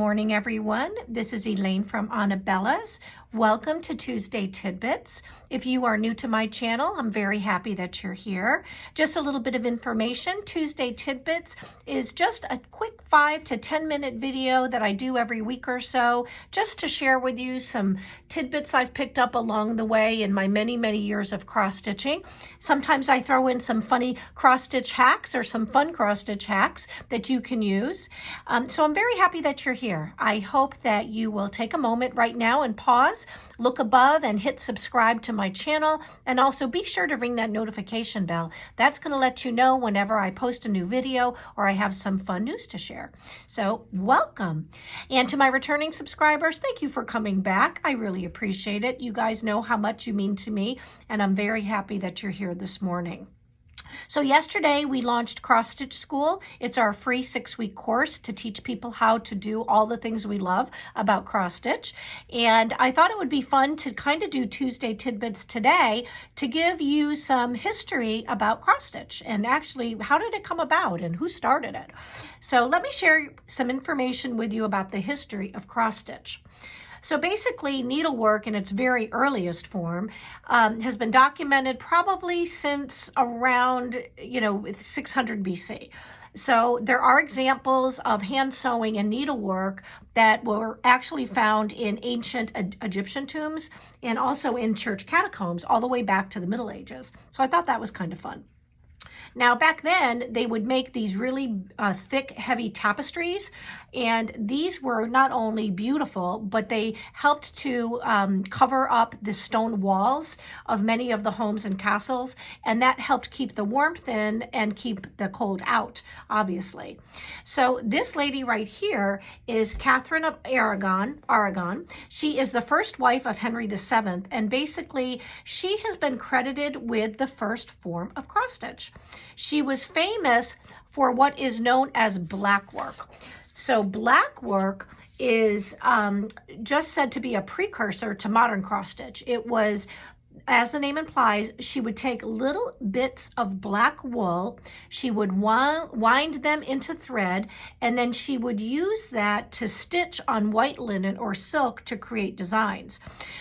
morning, everyone. This is Elaine from Anabellas. Welcome to Tuesday Tidbits. If you are new to my channel, I'm very happy that you're here. Just a little bit of information. Tuesday Tidbits is just a quick 5 to 10 minute video that I do every week or so, just to share with you some tidbits I've picked up along the way in my many years of cross-stitching. Sometimes I throw in some funny cross-stitch hacks or some fun cross-stitch hacks that you can use. So I'm very happy that you're here. I hope that you will take a moment right now and pause, look above and hit subscribe to my channel, and also be sure to ring that notification bell. That's going to let you know whenever I post a new video or I have some fun news to share. So welcome. And to my returning subscribers, thank you for coming back. I really appreciate it. You guys know how much you mean to me, and I'm very happy that you're here this morning. So yesterday we launched Cross Stitch School. It's our free 6-week course to teach people how to do all the things we love about cross stitch. And I thought it would be fun to kind of do Tuesday Tidbits today to give you some history about cross stitch and actually how did it come about and who started it. So let me share some information with you about the history of cross stitch. So basically, needlework in its very earliest form has been documented probably since around, 600 BC. So there are examples of hand sewing and needlework that were actually found in ancient Egyptian tombs and also in church catacombs all the way back to the Middle Ages. So I thought that was kind of fun. Now, back then, they would make these really thick, heavy tapestries, and these were not only beautiful, but they helped to cover up the stone walls of many of the homes and castles, and that helped keep the warmth in and keep the cold out, obviously. So this lady right here is Catherine of Aragon. She is the first wife of Henry VII, and basically, she has been credited with the first form of cross-stitch. She was famous for what is known as black work. So black work is just said to be a precursor to modern cross-stitch. It was, as the name implies, she would take little bits of black wool, she would wind them into thread, and then she would use that to stitch on white linen or silk to create designs.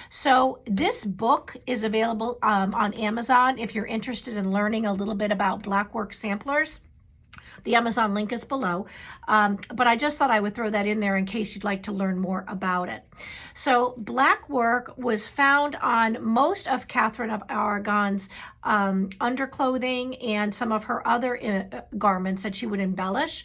So this book is available on Amazon if you're interested in learning a little bit about black work samplers. The Amazon link is below, but I just thought I would throw that in there in case you'd like to learn more about it. So black work was found on most of Catherine of Aragon's underclothing and some of her other garments that she would embellish,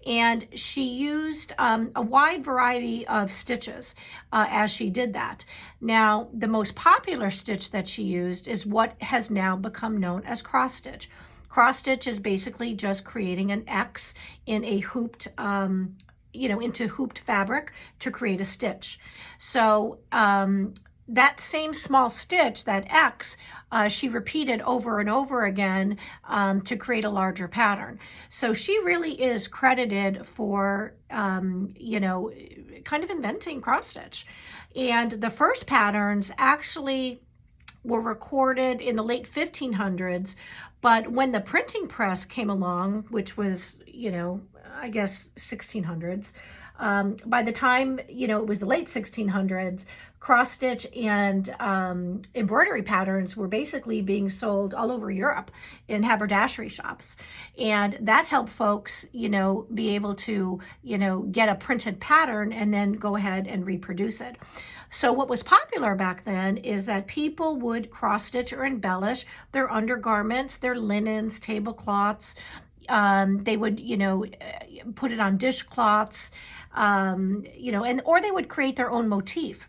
and she used a wide variety of stitches as she did that. Now, the most popular stitch that she used is what has now become known as cross stitch. Cross stitch is basically just creating an X in a hooped, into hooped fabric to create a stitch. So that same small stitch, that X, she repeated over and over again to create a larger pattern. So she really is credited for, kind of inventing cross stitch. And the first patterns actually were recorded in the late 1500s, but when the printing press came along, which was, I guess 1600s, by the time, it was the late 1600s, cross-stitch and embroidery patterns were basically being sold all over Europe in haberdashery shops. And that helped folks, be able to, get a printed pattern and then go ahead and reproduce it. So what was popular back then is that people would cross-stitch or embellish their undergarments, their linens, tablecloths. They would, put it on dishcloths, or they would create their own motif.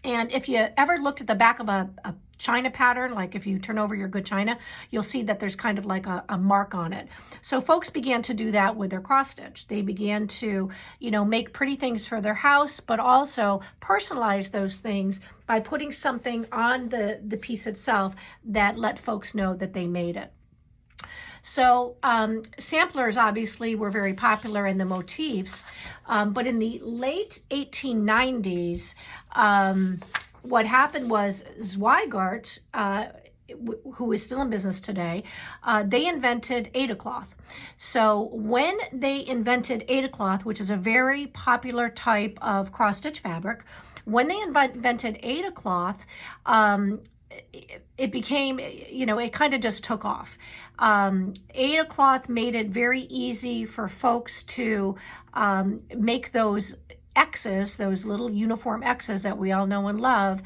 And if you ever looked at the back of a china pattern, like if you turn over your good china, you'll see that there's kind of like a mark on it. So folks began to do that with their cross stitch. They began to, make pretty things for their house, but also personalize those things by putting something on the piece itself that let folks know that they made it. So samplers obviously were very popular in the motifs, but in the late 1890s, what happened was Zweigart who is still in business today, they invented Ada cloth. So when they invented Ada cloth, which is a very popular type of cross-stitch fabric, when they invented Ada cloth, it became, it kind of just took off. Ada cloth made it very easy for folks to make those X's, those little uniform X's that we all know and love,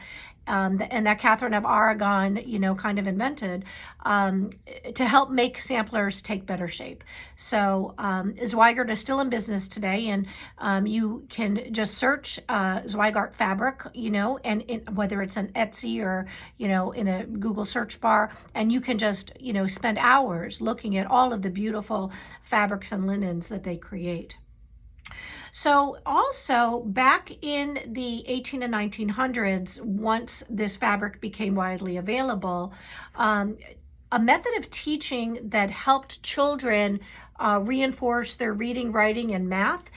and that Catherine of Aragon, kind of invented, to help make samplers take better shape. So Zweigart is still in business today, and you can just search Zweigart fabric, and whether it's an Etsy or, in a Google search bar, and you can just, spend hours looking at all of the beautiful fabrics and linens that they create. So also back in the 18 and 1900s, once this fabric became widely available, a method of teaching that helped children reinforce their reading, writing, and math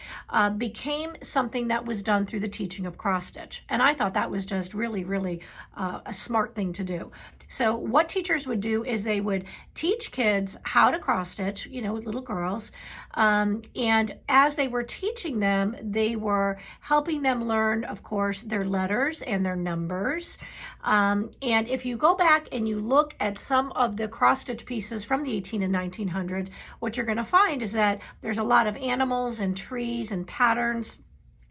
became something that was done through the teaching of cross-stitch. And I thought that was just really, really a smart thing to do. So what teachers would do is they would teach kids how to cross-stitch, little girls, and as they were teaching them, they were helping them learn, of course, their letters and their numbers. And if you go back and you look at some of the cross-stitch pieces from the 18 and 1900s, what you're going to find is that there's a lot of animals and trees and patterns,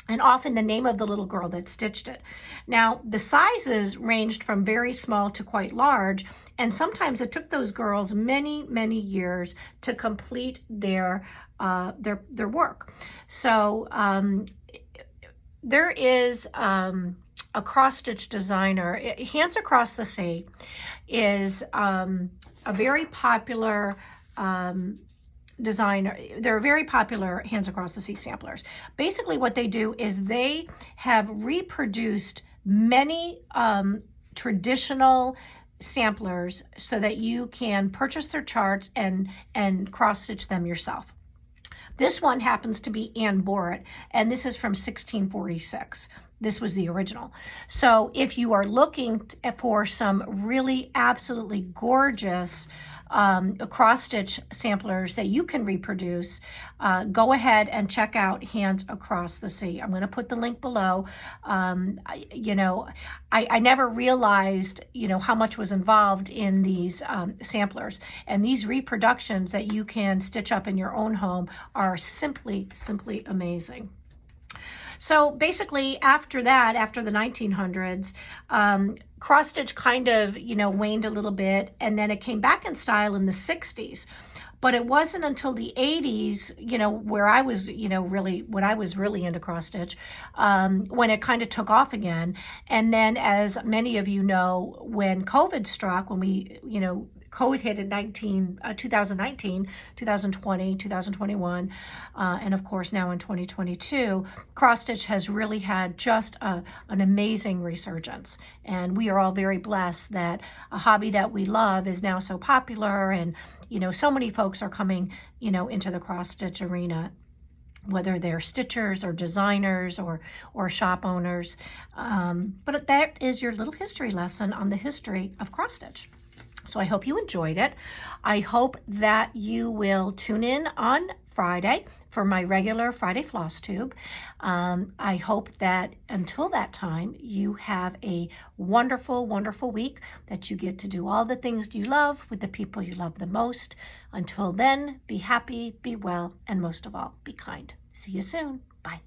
and often the name of the little girl that stitched it. Now, the sizes ranged from very small to quite large, and sometimes it took those girls many, many years to complete their work. So there is a cross-stitch designer. Hands Across the Sea is a very popular designer. They're very popular Hands Across the Sea samplers. Basically what they do is they have reproduced many traditional samplers so that you can purchase their charts and cross-stitch them yourself. This one happens to be Anne Boret, and this is from 1646. This was the original. So if you are looking for some really absolutely gorgeous cross-stitch samplers that you can reproduce, go ahead and check out Hands Across the Sea. I'm going to put the link below. I never realized, how much was involved in these samplers. And these reproductions that you can stitch up in your own home are simply, simply amazing. So basically after that, after the 1900s, cross-stitch kind of, waned a little bit, and then it came back in style in the 60s. But it wasn't until the 80s, where I was, when I was really into cross-stitch, when it kind of took off again. And then, as many of you know, when COVID struck, when we, COVID hit in 2019, 2020, 2021, and of course now in 2022, cross-stitch has really had just an amazing resurgence. And we are all very blessed that a hobby that we love is now so popular, and so many folks are coming, into the cross-stitch arena, whether they're stitchers or designers or shop owners. But that is your little history lesson on the history of cross-stitch. So I hope you enjoyed it. I hope that you will tune in on Friday for my regular Friday floss tube. I hope that until that time, you have a wonderful, wonderful week, that you get to do all the things you love with the people you love the most. Until then, be happy, be well, and most of all, be kind. See you soon. Bye.